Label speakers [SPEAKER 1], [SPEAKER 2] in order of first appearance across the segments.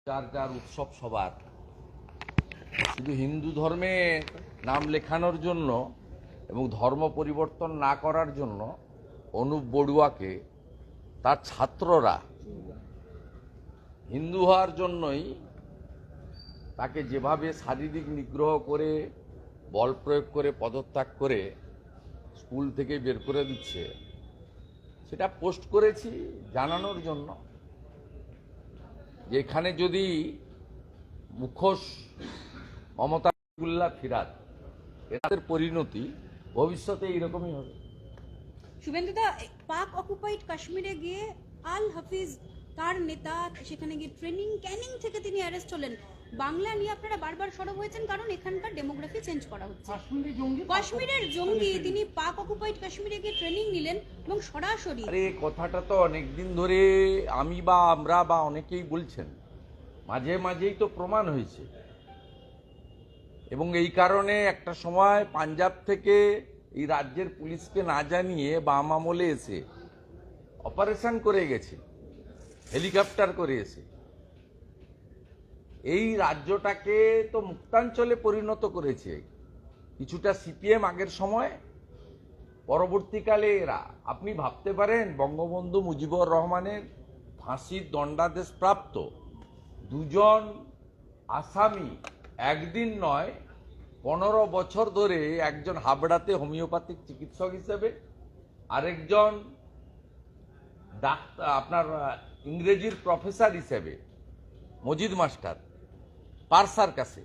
[SPEAKER 1] যার যার উৎসব সবার, শুধু হিন্দু ধর্মে নাম লেখানোর জন্য এবং ধর্ম পরিবর্তন না করার জন্য অনুপ বড়ুয়াকে তার ছাত্ররা হিন্দু হওয়ার জন্যই তাকে যেভাবে শারীরিক নিগ্রহ করে, বল প্রয়োগ করে, পদত্যাগ করে স্কুল থেকে বের করে দিচ্ছে, সেটা পোস্ট করেছি জানানোর জন্য যে এখানে যদি মুখোশ মমতা ফিরাত, এদের পরিণতি ভবিষ্যতে এইরকমই হবে।
[SPEAKER 2] শুভেন্দুদা, পাক অকুপাইড কাশ্মীরে গিয়ে আল হাফিজ তার নেতা সেখানে গিয়ে ক্যানিং থেকে তিনি অ্যারেস্ট হলেন। বাংলা নিয়ে আপনারা বারবার সরব হয়েছেন কারণ এখানকার ডেমোগ্রাফি চেঞ্জ করা হচ্ছে। কাশ্মীরের জঙ্গি তিনি পাক অকুপাইড কাশ্মীরে গিয়ে ট্রেনিং নিলেন এবং সরাসরি
[SPEAKER 1] আরে কথাটা তো অনেকদিন ধরে আমি বা আমরা বা অনেকেই বলছেন, মাঝে মাঝেই তো প্রমাণ হয়েছে। এবং এই কারণে একটা সময় পাঞ্জাব থেকে এই রাজ্যের পুলিশকে না জানিয়ে বাম আমলে এসে অপারেশন করে গেছে, হেলিকপ্টার করে এসে এই রাজ্যটাকে তো মুক্তাঞ্চলে পরিণত করেছে। কিছুটা সিপিএম আগের সময়, পরবর্তীকালে এরা, আপনি ভাবতে পারেন বঙ্গবন্ধু মুজিবুর রহমানের ফাঁসির দণ্ডাদেশ প্রাপ্ত দুজন আসামি একদিন নয় 15 বছর ধরে, একজন হাবড়াতে হোমিওপ্যাথিক চিকিৎসক হিসেবে, আরেকজন ডাক্তার আপনার ইংরেজির প্রফেসর হিসেবে মজিদ মাস্টার পারসার কাছে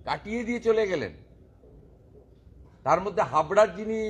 [SPEAKER 1] কাটিয়ে দিয়ে চলে গেলেন। তার মধ্যে হাবড়ার যিনি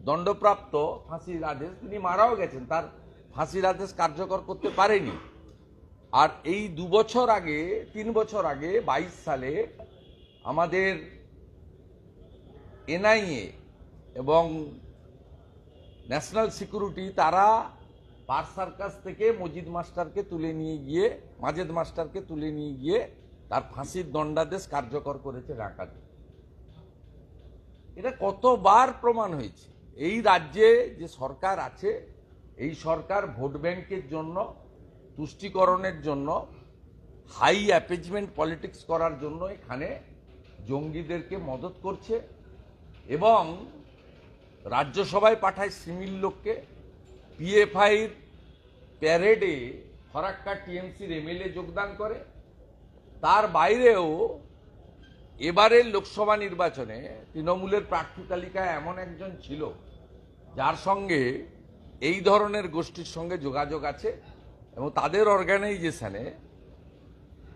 [SPEAKER 1] দণ্ডপ্রাপ্ত ফাঁসির আদেশ, তিনি মারাও গেছেন, তার ফাঁসির আদেশ কার্যকর করতে পারেনি। আর এই 2 বছর আগে, 3 বছর আগে 22 সালে আমাদের এনআইএ এবং ন্যাশনাল সিকিউরিটি তারা পারসার কাছ থেকে মাজেদ মাস্টারকে তুলে নিয়ে গিয়ে তার ফাঁসির দণ্ডাদেশ কার্যকর করেছে ঢাকাতে। এটা কতবার প্রমাণ হয়েছে। এই রাজ্যে যে সরকার আছে, এই সরকার ভোট ব্যাংকের জন্য, তুষ্টিকরণের জন্য, হাই অ্যাপেজমেন্ট পলিটিক্স করার জন্য এখানে জঙ্গিদেরকে মদত করছে এবং রাজ্যসভায় পাঠায় সিমিল লোককে। পিএফআইর প্যারেডে ফরাক্কা টিএমসির এমএলএ যোগদান করে। তার বাইরেও এবারের লোকসভা নির্বাচনে তৃণমূলের প্রার্থী তালিকায় এমন একজন ছিল যার সঙ্গে এই ধরনের গোষ্ঠীর সঙ্গে যোগাযোগ আছে এবং তাদের অর্গানাইজেশনে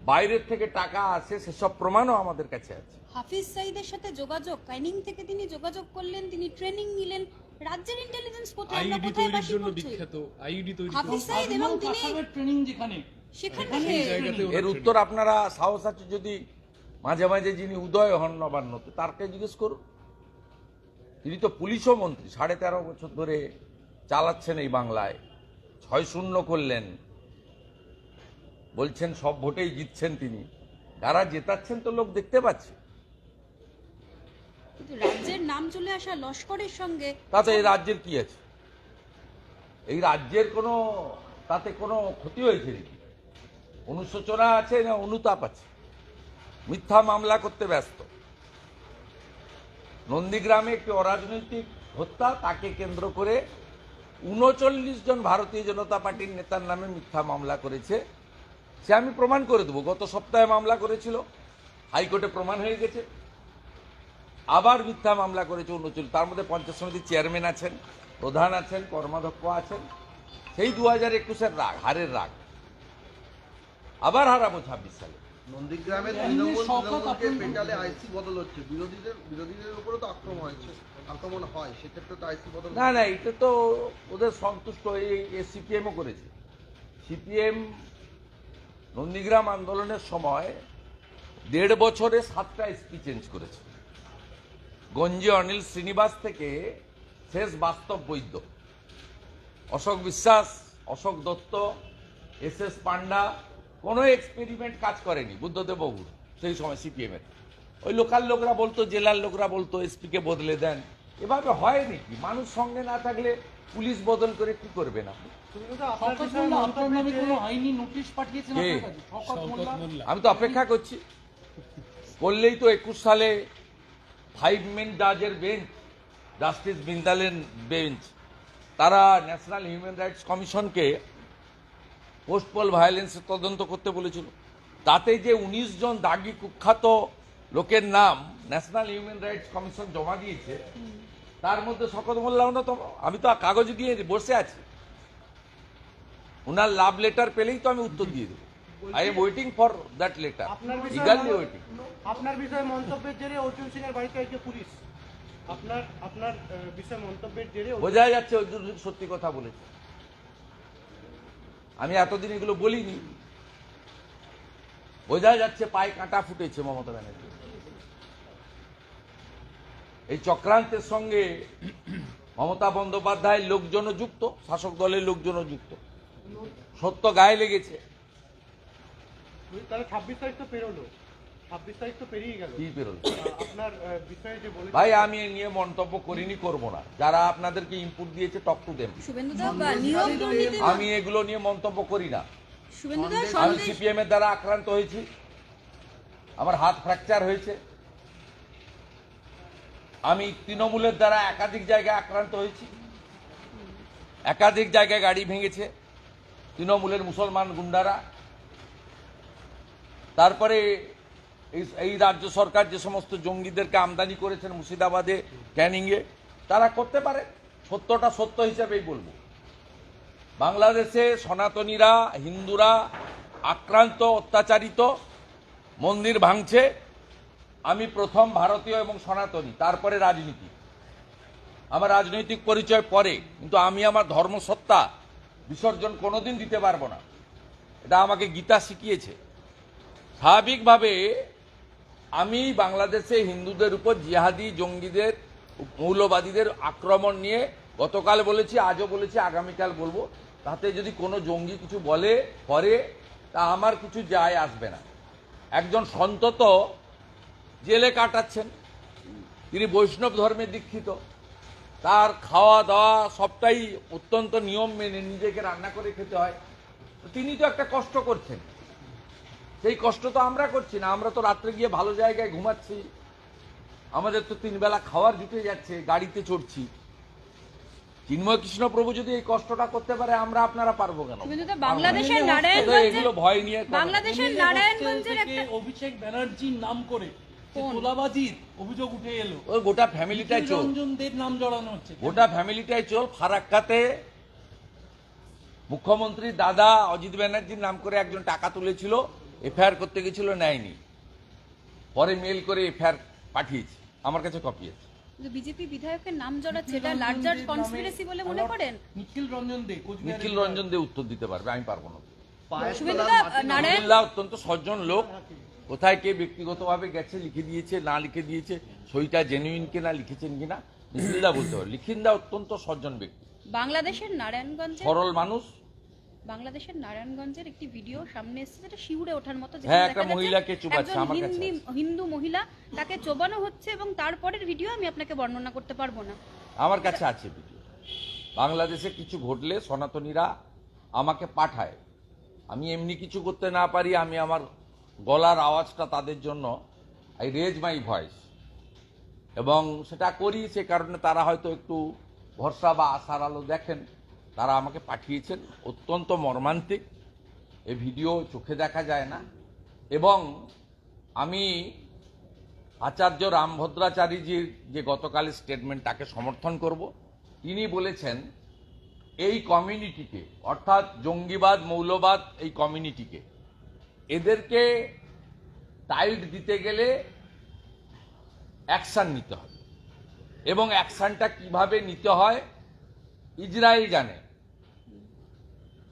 [SPEAKER 1] বাইরের থেকে টাকা আসে, সেসব প্রমাণও আমাদের কাছে আছে।
[SPEAKER 2] হাফিজ সাইদের সাথে যোগাযোগ, ক্যানিং থেকে তিনি যোগাযোগ করলেন, তিনি ট্রেনিং নিলেন। রাজ্যের ইন্টেলিজেন্স কোথায় আমরা কোথায় বাসি করছি আইডি তৈরি হাফিজ সাইদ এবং তিনি
[SPEAKER 3] ট্রেনিং যেখানে
[SPEAKER 2] সেখানে
[SPEAKER 1] এর উত্তর আপনারা সাহস আছে যদি মাঝে মাঝে যিনি উদয় হন নবান্নতে, তারকে জিজ্ঞেস করুন। তিনি তো পুলিশও মন্ত্রী, 13.5 বছর ধরে চালাচ্ছেন এই বাংলায়। 6-0 করলেন, বলছেন সব ভোটেই জিতছেন তিনি। যারা জেতাচ্ছেন তো লোক দেখতে পাচ্ছে।
[SPEAKER 2] কিন্তু রাজ্যের নাম চলে আসা লস্করের সঙ্গে
[SPEAKER 1] তাতে এই রাজ্যের কি আছে? এই রাজ্যের তাতে কোনো ক্ষতি হয়েছে নাকি? অনুশোচনা আছে না অনুতাপ আছে? মিথ্যা মামলা করতে ব্যস্ত। নন্দীগ্রামে একটি অরাজনৈতিক হত্যা, তাকে কেন্দ্র করে 39 জন ভারতীয় জনতা পার্টির নেতার নামে মিথ্যা মামলা করেছে। সে আমি প্রমাণ করে দেবো। গত সপ্তাহে মামলা করেছিল, হাইকোর্টে প্রমাণ হয়ে গেছে। আবার মিথ্যা মামলা করেছে 39। তার মধ্যে পঞ্চায়েত সমিতির চেয়ারম্যান আছেন, প্রধান আছেন, কর্মাধ্যক্ষ আছেন। সেই 2021-এর রাগ, হারের রাগ। আবার হারাবো 26 সালে।
[SPEAKER 4] নন্দীগ্রামে তৃণমূলকে পেটালে আইসি বদল হচ্ছে, বিরোধীদের উপরে তো আক্রমণ হয়, সেক্ষেত্রে তো আইসি বদল
[SPEAKER 1] না, এটা তো ওদের সন্তুষ্ট হয়ে সিপিএমও করেছে। সিপিএম নন্দীগ্রাম আন্দোলনের সময় 1.5 বছরে 7টা এসপি চেঞ্জ করেছে। গঞ্জে অনিল শ্রীনিবাস থেকে শেষ বাস্তব বৈদ্য, অশোক বিশ্বাস, অশোক দত্ত, এস পান্ডা, কোনো এক্সপেরিমেন্ট কাজ করেনি। বুদ্ধদেব বাবুর সেই সময় সিপিএমের ওই লোকাল লোকরা বলতো, জেলার লোকরা বলতো এসপিকে বদলে দেন, এভাবে হয় নাকি? মানুষ সঙ্গে না থাকলে পুলিশ বদল করে কি করবে না?
[SPEAKER 3] শওকত মোল্লা আপনার নামে কোনো আইনি নোটিশ পাঠিয়েছেন
[SPEAKER 1] কে?
[SPEAKER 3] আপনার কাছে? শওকত মোল্লা
[SPEAKER 1] আমি তো অপেক্ষা করছি, করলেই তো 21 সালে 5 মেন জাজের বেঞ্চ, জাস্টিস বিন্দালের বেঞ্চ, তারা ন্যাশনাল হিউম্যান রাইটস কমিশনকে পোস্ট পোল ভায়োলেন্সের তদন্ত করতে বলেছিল। তাতে যে 19 জন দাগি কুখ্যাত লোকের নাম ন্যাশনাল হিউম্যান রাইটস কমিশন জমা দিয়েছে, তার মধ্যে শওকত মোল্লা অন্যতম। আমি তো কাগজ দিয়ে বসে আছি, ওনার লাভ লেটার পেলেই তো আমি উত্তর দিয়ে দেবো। I am waiting for that letter, eagerly waiting.
[SPEAKER 5] আপনার বিষয়ে মন্তব্যের জেরে অর্জুন সিং এর বাড়িতে আজকে পুলিশ। আপনার বিষয়ে মন্তব্যের জেরে
[SPEAKER 1] বোঝা যাচ্ছে অর্জুন সিং সত্যি কথা বলেছে। আমি এতদিন এগুলো বলিনি, বোঝা যাচ্ছে পায়ে কাঁটা ফুটেছে মমতা ব্যানার্জি। এই চক্রান্তের সঙ্গে মমতা বন্দ্যোপাধ্যায়ের লোকজনও যুক্ত, শাসক দলের লোকজনও যুক্ত, সত্য গায়ে লেগেছে।
[SPEAKER 5] তাহলে 26 তারিখ তো পেরোলো, 26 তারিখ তো পেরিয়ে গেল।
[SPEAKER 1] কি বেরোল?
[SPEAKER 5] আপনার বিষয়ে যে বলেছেন
[SPEAKER 1] ভাই আমি এ নিয়ে মন্তব্য করিনি, করব না। যারা আপনাদেরকে ইনপুট দিয়েছে টক টু দেম।
[SPEAKER 2] শুভেন্দুদা নিয়োগ দুর্নীতি,
[SPEAKER 1] আমি এগুলো নিয়ে মন্তব্য করি না।
[SPEAKER 2] শুভেন্দুদা
[SPEAKER 1] আমি
[SPEAKER 2] সন্দেশ,
[SPEAKER 1] সিপিএম এর দ্বারা আক্রান্ত হয়েছি, আমার হাত ফ্র্যাকচার হয়েছে। আমি তৃণমূলের দ্বারা একাধিক জায়গায় আক্রান্ত হয়েছি, একাধিক জায়গায় গাড়ি ভেঙেছে তৃণমূলের মুসলমান গুন্ডারা। তারপরে এই রাজ্য সরকার যে সমস্ত জঙ্গিদেরকে আমদানি করেছেন মুর্শিদাবাদে, ক্যানিংয়ে, তারা করতে পারে। সত্যটা সত্য হিসাবেই বলবো। বাংলাদেশে সনাতনীরা, হিন্দুরা আক্রান্ত, অত্যাচারিত, মন্দির ভাঙছে। আমি প্রথম ভারতীয় এবং সনাতনী, তারপরে রাজনীতি। আমার রাজনৈতিক পরিচয় পরে, কিন্তু আমি আমার ধর্মসত্তা বিসর্জন কোনোদিন দিতে পারবো না। এটা আমাকে গীতা শিখিয়েছে। স্বাভাবিকভাবে আমি বাংলাদেশে হিন্দুদের উপর জিহাদি জঙ্গিদের, মৌলবাদীদের আক্রমণ নিয়ে গতকাল বলেছি, আজও বলেছি, আগামীকাল বলবো। তাতে যদি কোনো জঙ্গি কিছু বলে করে, তা আমার কিছু যায় আসবে না। একজন সন্তত জেলে কাটাচ্ছেন, তিনি বৈষ্ণব ধর্মে দীক্ষিত, তার খাওয়া দাওয়া সবটাই অত্যন্ত নিয়ম মেনে নিজেকে রান্না করে খেতে হয়। তিনি তো একটা কষ্ট করছেন, সেই কষ্ট তো আমরা করছি না। আমরা তো রাত্রে গিয়ে ভালো জায়গায় ঘুমাচ্ছি, আমাদের তো 3 বেলা খাওয়ার জুটে যাচ্ছে, গাড়িতে চড়ছি। চিন্ময় কৃষ্ণ প্রভু যদি এই কষ্টটা করতে পারে, আমরা আপনারা পারবো কেন?
[SPEAKER 2] শুভেন্দুদা বাংলাদেশের
[SPEAKER 1] তো
[SPEAKER 2] নারায়ণগঞ্জের,
[SPEAKER 1] এগুলো ভয় নিয়ে কথা।
[SPEAKER 2] বাংলাদেশের নারায়ণগঞ্জের একটা
[SPEAKER 3] অভিষেক ব্যানার্জির নাম করে যে
[SPEAKER 2] কোন?
[SPEAKER 3] তোলাবাজির অভিযোগ উঠে এলো,
[SPEAKER 1] ওই গোটা ফ্যামিলিটাই চোর,
[SPEAKER 3] রঞ্জন দের নাম জড়ানো হচ্ছে।
[SPEAKER 1] গোটা ফ্যামিলিটাই চোর। ফারাক্কাতে মুখ্যমন্ত্রী দাদা অজিত ব্যানার্জির নাম করে একজন টাকা তুলেছিল, এফআইআর করতে গেছিল, নেয়নি। পরে মেল করে এফআইআর পাঠিয়েছি, আমার কাছে কপি আছে।
[SPEAKER 2] বিজেপি বিধায়কের নাম জড়াচ্ছে, এটা লার্জার কনস্পিরেসি বলে মনে করেন?
[SPEAKER 3] নিখিল রঞ্জন দে, কোচবিহারের
[SPEAKER 1] নিখিল রঞ্জন দে উত্তর দিতে পারবে, আমি পারবো না।
[SPEAKER 2] শুভেন্দুদা নারায়ণ,
[SPEAKER 1] আলহামদুলিল্লাহ, অত্যন্ত সজ্জন লোক। কোথায় কে ব্যক্তিগতভাবে গেছে, লিখে দিয়েছে না লিখে দিয়েছে, সইটা জেনুইন কিনা, লিখেছেন কিনা, নিখিলদা বলতে পারে। লিখিনদা অত্যন্ত সজ্জন ব্যক্তি,
[SPEAKER 2] বাংলাদেশের নারায়ণগঞ্জে,
[SPEAKER 1] সরল মানুষ।
[SPEAKER 2] বাংলাদেশের নারায়ণগঞ্জের একটি ভিডিও সামনে এসেছে, যেটা শিউরে ওঠার মতো।
[SPEAKER 1] হ্যাঁ, একটা মহিলাকে চোবাচ্ছে,
[SPEAKER 2] একজন
[SPEAKER 1] আমার কাছে
[SPEAKER 2] হিন্দু মহিলা, তাকে চোবানো হচ্ছে, এবং তারপরের ভিডিও আমি আপনাকে বর্ণনা করতে পারবো না।
[SPEAKER 1] আমার কাছে আছে ভিডিও। বাংলাদেশে কিছু ঘটলে সনাতনীরা আমাকে পাঠায়, আমি এমনি কিছু করতে না পারি, আমি আমার গলার আওয়াজটা তাদের জন্য, আই রেজ মাই ভয়েস, এবং সেটা করি। সে কারণে তারা হয়তো একটু ভরসা বা আশার আলো দেখেন, তারা আমাকে পাঠিয়েছেন। অত্যন্ত মর্মান্তিক, এই ভিডিও চোখে দেখা যায় না। এবং আমি আচার্য রামভদ্রাচারীজির যে গতকালের স্টেটমেন্ট, তাকে সমর্থন করব। তিনি বলেছেন এই কমিউনিটিকে, অর্থাৎ জঙ্গিবাদ, মৌলবাদ, এই কমিউনিটিকে, এদেরকে টাইট দিতে গেলে অ্যাকশন নিতে হবে, এবং অ্যাকশনটা কিভাবে নিতে হয় ইসরায়েল জানে।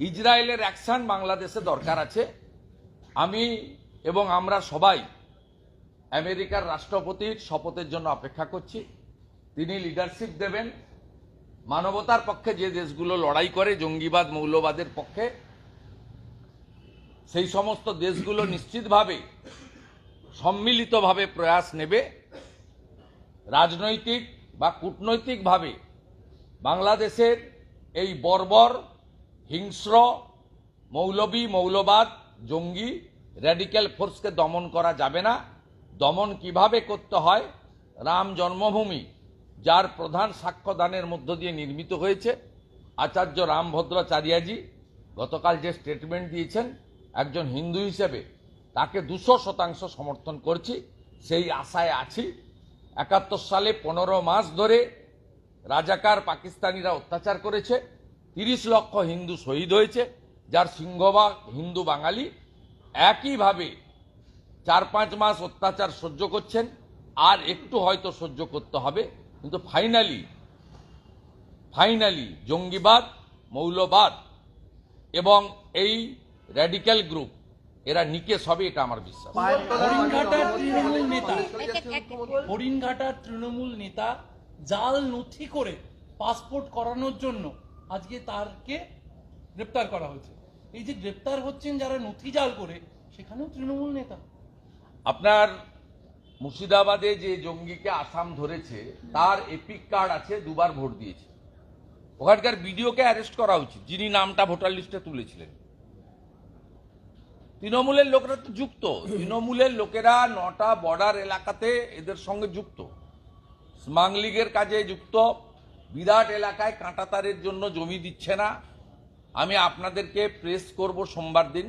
[SPEAKER 1] ইসরায়েলের অ্যাকশন বাংলাদেশে দরকার আছে। আমি এবং আমরা সবাই আমেরিকার রাষ্ট্রপতির শপথের জন্য অপেক্ষা করছি। তিনি লিডারশিপ দেবেন। মানবতার পক্ষে যে দেশগুলো লড়াই করে জঙ্গিবাদ, মৌলবাদের পক্ষে, সেই সমস্ত দেশগুলো নিশ্চিতভাবে সম্মিলিতভাবে প্রয়াস নেবে। রাজনৈতিক বা কূটনৈতিকভাবে বাংলাদেশের এই বর্বর হিংস্র মৌলবাদ জঙ্গি র্যাডিক্যাল ফোর্সকে দমন করা যাবে না। দমন কিভাবে করতে হয়, রাম জন্মভূমি যার প্রধান সাক্ষ্যদানের মধ্য দিয়ে নির্মিত হয়েছে, আচার্য রামভদ্রাচার্যজি গতকাল যে স্টেটমেন্ট দিয়েছেন, একজন হিন্দু হিসেবে তাকে 200% সমর্থন করছি, সেই আশায় আছি। 71 সালে 15 মাস ধরে রাজাকার পাকিস্তানিরা অত্যাচার করেছে, 30 লক্ষ হিন্দু শহীদ হয়েছে, যার সিংহভাগ হিন্দু বাঙালি। একইভাবে 4-5 মাস অত্যাচার সহ্য করছেন, আর একটু হয়তো সহ্য করতে হবে, কিন্তু ফাইনালি জঙ্গিবাদ, মৌলবাদ এবং এই র্যাডিক্যাল গ্রুপ এরা নিকেশ হবে, এটা আমার বিশ্বাস।
[SPEAKER 3] হরিণঘাটার তৃণমূল নেতা হরিণঘাটার তৃণমূল নেতা জাল নথি করে পাসপোর্ট করানোর জন্য আজকে তারকে গ্রেপ্তার করা হয়েছে। এই যে গ্রেপ্তার হচ্ছেন যারা নথি জাল করে, সেখানেও তৃণমূল নেতা।
[SPEAKER 1] আপনার মুর্শিদাবাদে যে জঙ্গিকে আসাম ধরেছে, তার এপিক কার্ড আছে, 2 বার ভোট দিয়েছে। ওখানকার বিডিওকে অ্যারেস্ট করা উচিত, যিনি নামটা ভোটার লিস্টে তুলেছিলেন। তৃণমূলের লোকেরা তো যুক্ত, তৃণমূলের লোকেরা 9টা বর্ডার এলাকাতে এদের সঙ্গে যুক্ত, স্মাগলিংয়ের কাজে যুক্ত, বিরাট এলাকায় কাঁটাতারের জন্য জমি দিচ্ছে না। আমি আপনাদেরকে প্রেস করব সোমবার দিন,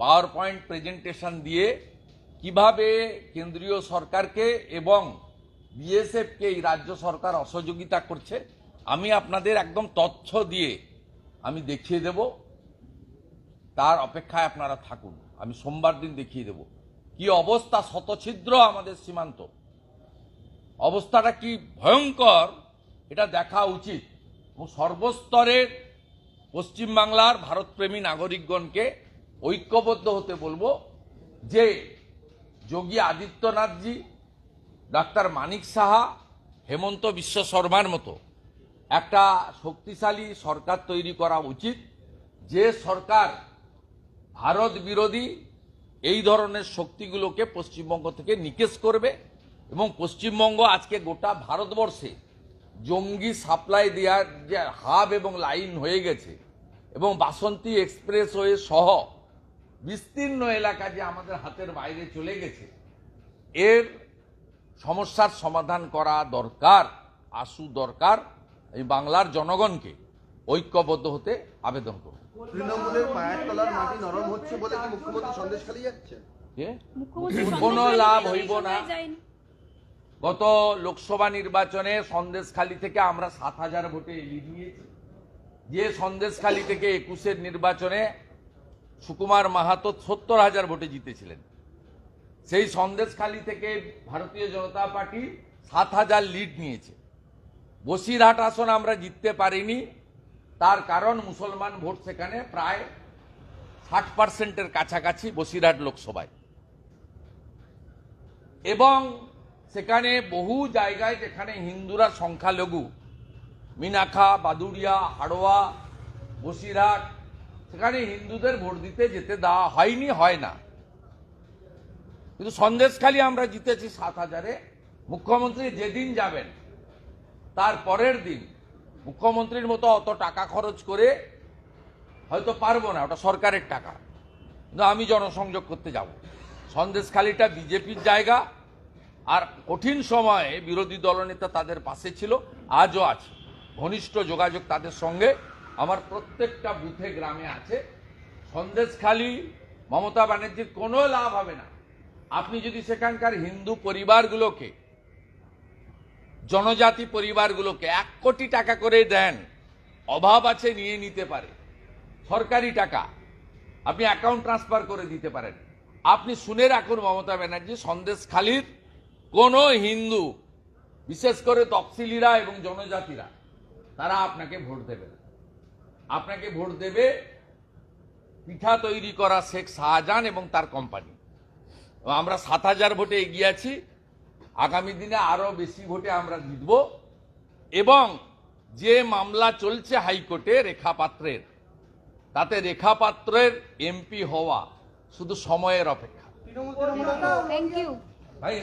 [SPEAKER 1] পাওয়ার পয়েন্ট প্রেজেন্টেশন দিয়ে কিভাবে কেন্দ্রীয় সরকারকে এবং বিএসএফকে এই রাজ্য সরকার অসহযোগিতা করছে। আমি আপনাদের একদম তথ্য দিয়ে আমি দেখিয়ে দেব, তার অপেক্ষায় আপনারা থাকুন। আমি সোমবার দিন দেখিয়ে দেব কি অবস্থা, শতছিদ্র আমাদের সীমান্ত, অবস্থাটা কি ভয়ঙ্কর, এটা দেখা উচিত। এবং সর্বস্তরের পশ্চিমবাংলার ভারতপ্রেমী নাগরিকগণকে ঐক্যবদ্ধ হতে বলবো যে যোগী আদিত্যনাথজি, ডাক্তার মানিক সাহা, হেমন্ত বিশ্ব শর্মার মতো একটা শক্তিশালী সরকার তৈরি করা উচিত, যে সরকার ভারত বিরোধী এই ধরনের শক্তিগুলোকে পশ্চিমবঙ্গ থেকে নিকেশ করবে। এবং পশ্চিমবঙ্গ আজকে গোটা ভারতবর্ষে জঙ্গি সাপ্লাই দেওয়ার যে হাব এবং লাইন হয়ে গেছে, এবং বাসন্তী এক্সপ্রেসওয়ে সহ বিস্তীর্ণ এলাকা যে আমাদের হাতের বাইরে চলে গেছে, এর সমস্যার সমাধান করা দরকার, দরকার। এই বাংলার জনগণকে ঐক্যবদ্ধ হতে আবেদন করব।
[SPEAKER 4] তৃণমূলের পায়ের তলার মাটি নরম হচ্ছে বলে কি মুখ্যমন্ত্রী সন্দেশখালী যাচ্ছেন?
[SPEAKER 1] কোনো লাভ হইব না। গত লোকসভা নির্বাচনে সন্দেশখালী থেকে আমরা 7,000 ভোটে এগিয়ে নিয়েছি। যে সন্দেশখালী থেকে 21-এর নির্বাচনে সুকুমার মাহাতো 70,000 ভোটে জিতেছিলেন, সেই সন্দেশখালী থেকে ভারতীয় জনতা পার্টি 7,000 লিড নিয়েছে। বসিরহাট আসন আমরা জিততে পারিনি, তার কারণ মুসলমান ভোট সেখানে প্রায় 60%-এর কাছাকাছি বসিরহাট লোকসভায়, এবং সেখানে বহু জায়গায় যেখানে হিন্দুরা সংখ্যালঘু, মিনাখা, বাদুড়িয়া, হাড়োয়া, বসিরহাট, সেখানে হিন্দুদের ভোট দিতে যেতে দেওয়া হয়নি, হয় না। কিন্তু সন্দেশখালী আমরা জিতেছি 7,000-এ। মুখ্যমন্ত্রী যেদিন যাবেন তার পরের দিন মুখ্যমন্ত্রীর মতো অত টাকা খরচ করে হয়তো পারবো না, ওটা সরকারের টাকা, কিন্তু আমি জনসংযোগ করতে যাব। সন্দেশখালীটা বিজেপির জায়গা, আর কঠিন সময়ে বিরোধী দলনেতা তাদের পাশে ছিল, আজও আছে। ঘনিষ্ঠ যোগাযোগ তাদের সঙ্গে আমার প্রত্যেকটা বুথে গ্রামে আছে। সন্দেশখালী মমতা ব্যানার্জির কোনো লাভ হবে না। আপনি যদি সেখানকার হিন্দু পরিবারগুলোকে, জনজাতি পরিবারগুলোকে 1 কোটি টাকা করে দেন, অভাব আছে নিয়ে নিতে পারে, সরকারি টাকা আপনি অ্যাকাউন্ট ট্রান্সফার করে দিতে পারেন। আপনি শুনে রাখুন মমতা ব্যানার্জি, সন্দেশখালীর কোনো হিন্দু, বিশেষ করে তফসিলিরা এবং জনজাতিরা, তারা আপনাকে ভোট দেবে না। আপনাকে ভোট দেবে পিঠা তৈরি করা শেখ শাহজাহান এবং তার কোম্পানি। আমরা 7,000 ভোটে এগিয়ে আছি, আগামী দিনে আরো বেশি ভোটে আমরা জিতব। এবং যে মামলা চলছে হাইকোর্টে রেখা পাত্রের, তাতে রেখা পাত্রের এমপি হওয়া শুধু সময়ের অপেক্ষা।
[SPEAKER 2] থ্যাংক ইউ
[SPEAKER 1] ভাই